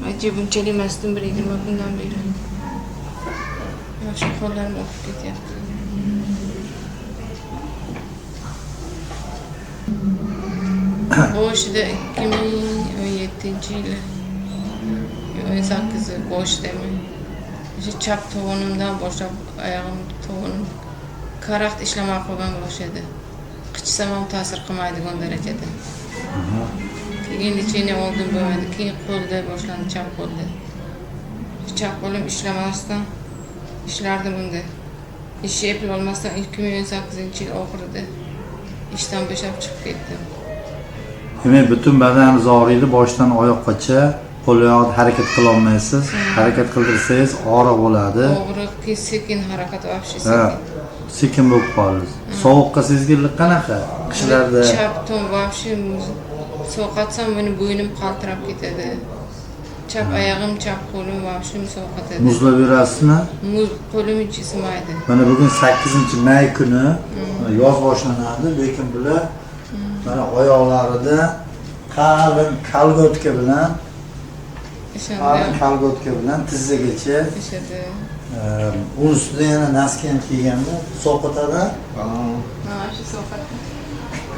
Acaba bunchalik emasdim, 20 kundan beri. Yosh qo'llarim oqib ketyapti. Boshida 2017-yili 18 boshidami. O'sha chap tovonimdan boshlab oyog'im tovonim karaxt ishlamay qolgan boshladi. Qichsam ham ta'sir qilmaydigan darajada. Keyin nechini oldin bo'lmadi, keyin qo'lda boshlandi, chap qo'lda. Chap qo'lim ishlamasdan ishlardim unda. Ish eplay olmasdan 2018-yil oxirida ishdan bo'shab chiqib ketdim. Demak, butun badaningiz og'riydi, boshdan oyoqqacha, qo'l-oyoqni harakat qila olmaysiz. Harakat qildirsangiz og'riq bo'ladi. Og'riq, sekin harakat vobshe sekin. Sekin bo'lib qoldi. Sovuqqa sezgirlik qanaqa? Qishlarda chap tom vobshe sovqatsam meni bo'ynim qaltirab ketadi. Chap oyog'im, chap qo'lim vobshe sovqatadi. Muzlab yurasizmi? Muz qo'lim chisimaydi. Mana bugun 8-may kuni yoz boshlanadi, lekin bular mana oyoqlarida qalin kalgotka bilan tizzagacha ishadi. Uning ustida yana nasken kiyganda sovqatadi. Shu sovqatadi.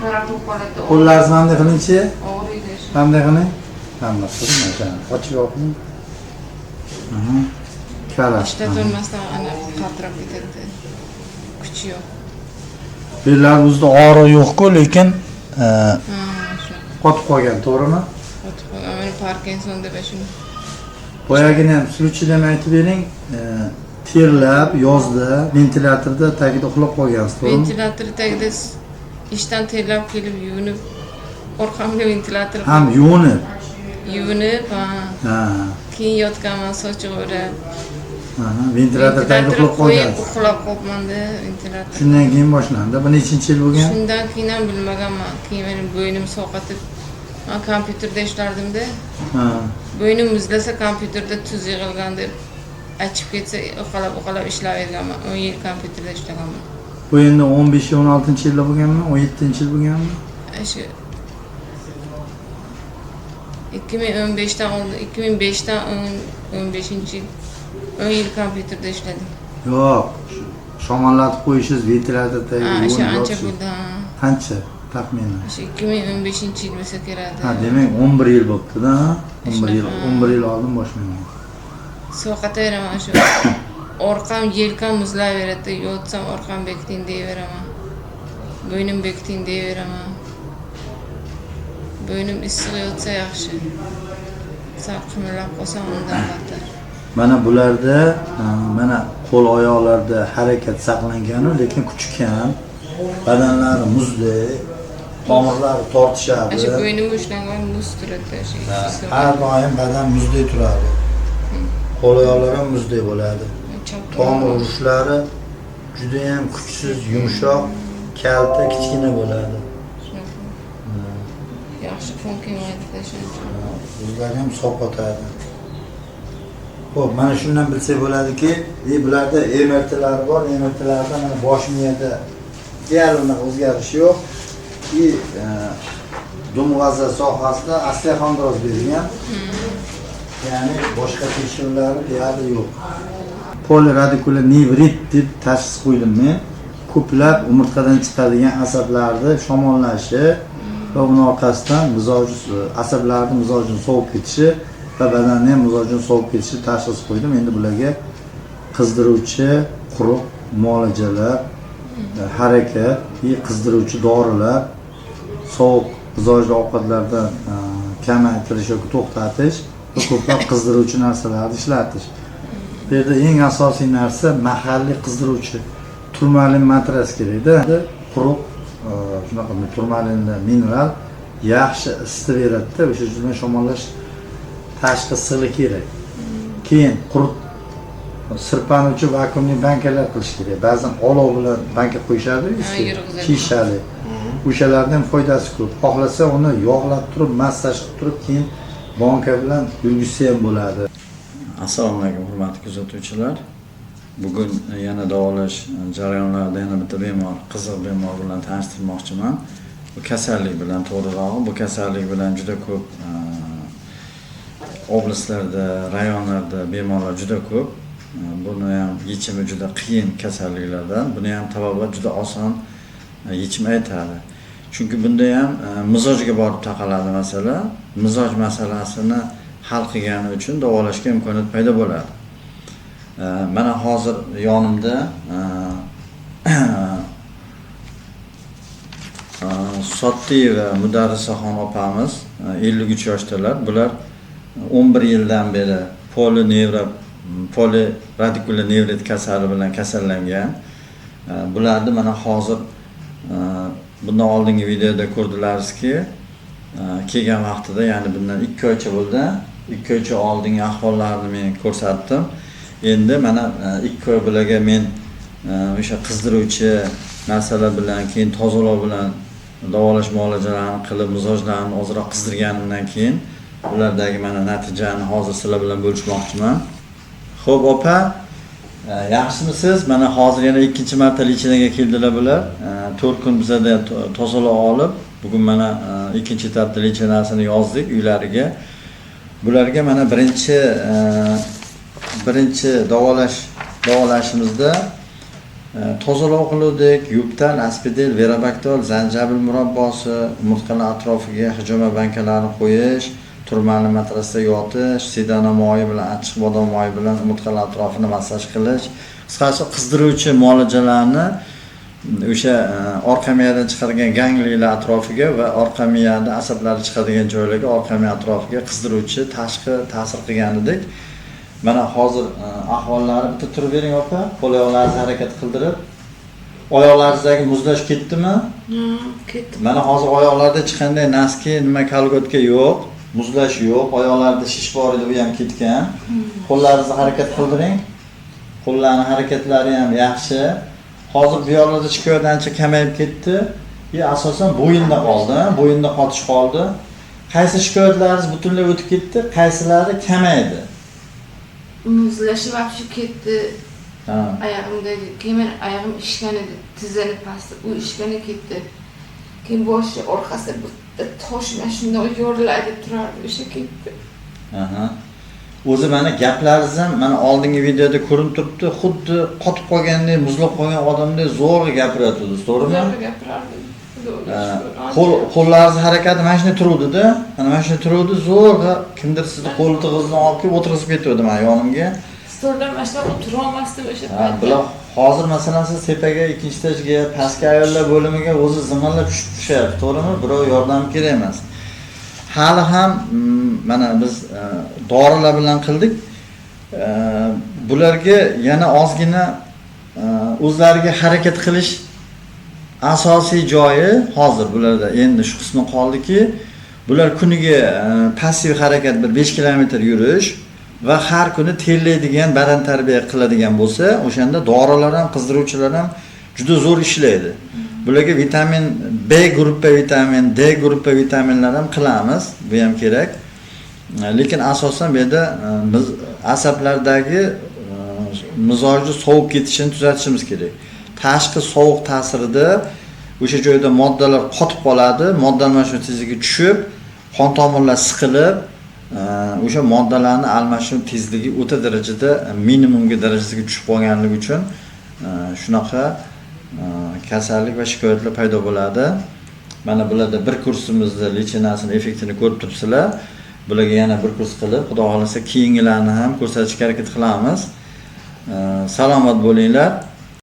Qarab qoladi. Qo'llaringiz qanday qilingchi? Og'riydi. Qanday qiling? Hammasi mana ochib yoqing. Qarab. Ishda turmasdan ana qaltirab ketadi. Kuchi yo'q. Bellaringizda og'riq yo'q-ku, lekin qotib qolgan, to'g'rimi? Qotib qolgan. Meni Parkinson deb shuni. Boyagina ham suvchidan aytib bering, terlab yozda ventilyatorda tagida uxlab qolgansiz, to'g'rimi? Ventilyator tagida ishdan terlab kelib yuvinib, orqamga ventilyator ham yuvinib, keyin yotganman sochiq o'rab. Ventilyator tagida uxlab qolgansiz. Uxlab qolmanda ventilyator. Shundan keyin boshlandi. Bu nechinchi yil bo'lgan? Shundan keyin ham bilmaganman. Keyin mening bo'ynim sovqatib, men kompyuterda ishlardim-da. Bo'ynim muzlasa kompyuterda tuz yig'ilgan deb achib ketsa, uqalab ishlayverganman. 10 yil kompyuterda ishlaganman. Bu endi 15-16-yilda bo'lganmi? 17-yil bo'lganmi? Shu 2015dan oldin, 2005dan 15-yil 10 yil kompyuterda ishladim. Yo'q, shamollatib qo'yishingiz ventilyator tagiga o'sha ancha bo'ldi. Qancha taxminan? Shu 2015-yil bo'lsa kerak. Demak 11 yil bo'libdi-da. 11 yil oldin boshlagan. Sovqataveraman shu. Orqam, yelkam muzlayveradi, yotsam orqam bekiting deyveraman. Bo'ynim bekiting deyveraman. Bo'ynim issiq yotsa yaxshi. Sal qimirlab qolsam undan battar. Mana bularda, mana qo'l oyoqlarda harakat saqlangan, lekin kuchi kam, badanlari muzdek, tomirlari tortishadi. Shu bo'ynim ushlangan muz turadi shu. Har doim badan muzdek turadi. Qo'l oyoqlar ham muzdek bo'ladi. Tomir urishlari juda ham kuchsiz, yumshoq, kalta, kichkina bo'ladi. Yaxshi fon kelmaydi shuncha. O'zlari ham sovqotadi. Xo'p, mana shundan bilsak bo'ladiki, bularda MRTlari bor, MRTlarda mana bosh miyada deyarli o'zgarish yo'q. Dumg'aza sohasida osteoxondroz berilgan. Ya'ni boshqa tekshiruvlar deyarli yo'q. Poliradicular nevrit deb tashxis qo'ydim men. Ko'plab umurtqadan chiqadigan asablarning shamollashi va uning orqasidan asablarning mizojini sovib ketishi va badanning ham mizojini sovib ketishi tashxis qo'ydim. Endi bularga qizdiruvchi quruq muolajalar, harakat, qizdiruvchi dorilar, sovuq mizojli ovqatlardan kamaytirish yoki to'xtatish va ko'plab qizdiruvchi narsalarni ishlatish. Bu yerda eng asosiy narsa mahalliy qizdiruvchi turmalin matras kerakda. Quruq shunaqa turmalinda mineral yaxshi isitib beradi-da, o'sha bilan shamollash tashqi sili kerak. Keyin quruq sirpanuvchi vakuumli bankalar qilish kerak. Ba'zan olov bilan banka qo'yishadi, shishali. O'shalardan ham foydasi ko'p. Xohlasa uni yog'lab turib, massaj qilib turib, keyin banka bilan yurgizsa ham bo'ladi. Assalomu alaykum hurmatli kuzatuvchilar. Bugun yana davolash jarayonlarida yana bitta bemor, qiziq bemor bilan tanishtirmoqchiman. Bu kasallik bilan to'g'rirog'i, bu kasallik bilan juda ko'p oblastlarda, rayonlarda bemorlar juda ko'p. Buni ham yechimi juda qiyin kasalliklardan. Buni ham tabobat juda oson yechim aytadi. Chunki bunda ham mizojga borib taqaladi masala. Mizoj masalasini hal qilgani uchun davolashga imkoniyat paydo bo'ladi. Mana hozir yonimda Sottiyeva Mudarrisaxon opamiz 53 yoshdalar. Bular 11 yildan beri poliradikular nevrit kasali bilan kasallangan. Bularni mana hozir bundan oldingi videoda ko'rdilarizki, kelgan vaqtida, ya'ni bundan 2 oycha bo'ldi. 2 oycha oldingi ahvollarini men ko'rsatdim. Endi mana 2 oy bilaga men o'sha qizdiruvchi narsalar bilan, keyin tozalash bilan davolash muolajalarini qilib, mizojlarni ozroq qizdirganimdan keyin ulardagi mana natijani hozir sizlar bilan bo'lishmoqchiman. Xo'p, opa, yaxshimisiz? Mana hozir yana ikkinchi marta lichinaga keldilar bular. 4 kun bizada tozalab olib, bugun mana ikkinchi etapda lichinasini yozdik uylariga. Bularga mana birinchi davolashimizda tozalov qildik, yuptal, aspidil, verabaktal, zanjabil murabbosi, umurtqalar atrofiga hijoma bankalarini qo'yish, turmali matrasda yotish, sidana moyi bilan, achchiq bodom moyi bilan umurtqalar atrofini massaj qilish, qisqasi qizdiruvchi muolajalarni o'sha orqa miyadan chiqadigan gangliyalar atrofiga va orqa miyada asablari chiqadigan joylarga, orqa miya atrofiga qizdiruvchi tashqi ta'sir qilgan edik. Mana hozir ahvollari bitta turib bering opa, qo'l-oyoqlaringizni harakat qildirib. Oyoqlaringizdagi muzlash ketdimi? Ketdi. Mana hozir oyoqlarda hech qanday naski, nima kalgotka yo'q, muzlash yo'q, oyoqlarda shish bor edi, u ham ketgan. Qo'llaringizni harakat qildiring. Qo'llarning harakatlari ham yaxshi. Hozir bu yoqlarda shikoyat ancha kamayib ketdi. Asosan bo'yinda qoldi, bo'yinda qotish qoldi. Qaysi shikoyatlaringiz butunlay o'tib ketdi, qaysilari kamaydi? Muzlashi vaqti ketdi. Oyog'imdagi, keyin oyog'im ishgan edi, tizini pastda, u ishgani ketdi. Keyin boshi orqasida bitta tosh mashina yo'rlaydi turardi, o'sha ketdi. O'zi mana gaplaringiz ham mana oldingi videoda ko'rinib turibdi, xuddi qotib qolgandek, muzlab qolgan odamdek zo'rg'a gapirayotdi, to'g'rimi? Zo'rg'a gapirardi. Qo'llaringiz harakati mana shunday turuvdi-da. Mana shunday turuvdi, zo'rg'a kimdir sizni qo'ltig'ingizni olib kelib o'tirg'izib ketdi mana yonimga. Stolda mashina o'tira olmasdim o'sha paytda. Bular hozir masalan siz tepaga, ikkinchi etajga, pastki ayollar bo'limiga o'zi zing'illab tushyapti, to'g'rimi? Birov yordam kerak emas. Hali ham mana biz dorilar bilan qildik. Bularga yana ozgina o'zlariga harakat qilish asosiy joyi hozir bularda endi shu qismi qoldiki, bular kuniga passiv harakat bir 5 kilometr yurish va har kuni terlaydigan badan tarbiya qiladigan bo'lsa, o'shanda dorilar ham, qizdiruvchilar ham juda zo'r ishlaydi. Bularga vitamin B gruppa vitamin, D gruppa vitaminlar ham qilamiz, bu ham kerak. Lekin asosan bu yerda biz asablardagi mizojni sovib ketishini tuzatishimiz kerak. Tashqi sovuq ta'sirida o'sha joyda moddalar qotib qoladi, modda almashinuv tezligi tushib, qon tomirlar siqilib, o'sha moddalarni almashinuv tezligi o'ta darajada minimumga darajasiga tushib qolganligi uchun shunaqa kasallik va shikoyatlar paydo bo'ladi. Mana bularda bir kursimizni lichinasini effektini ko'rib turibsizlar. Bularga yana bir kurs qilib, xudo xolasa keyingilarni ham ko'rsatishga harakat qilamiz. Salomat bo'linglar.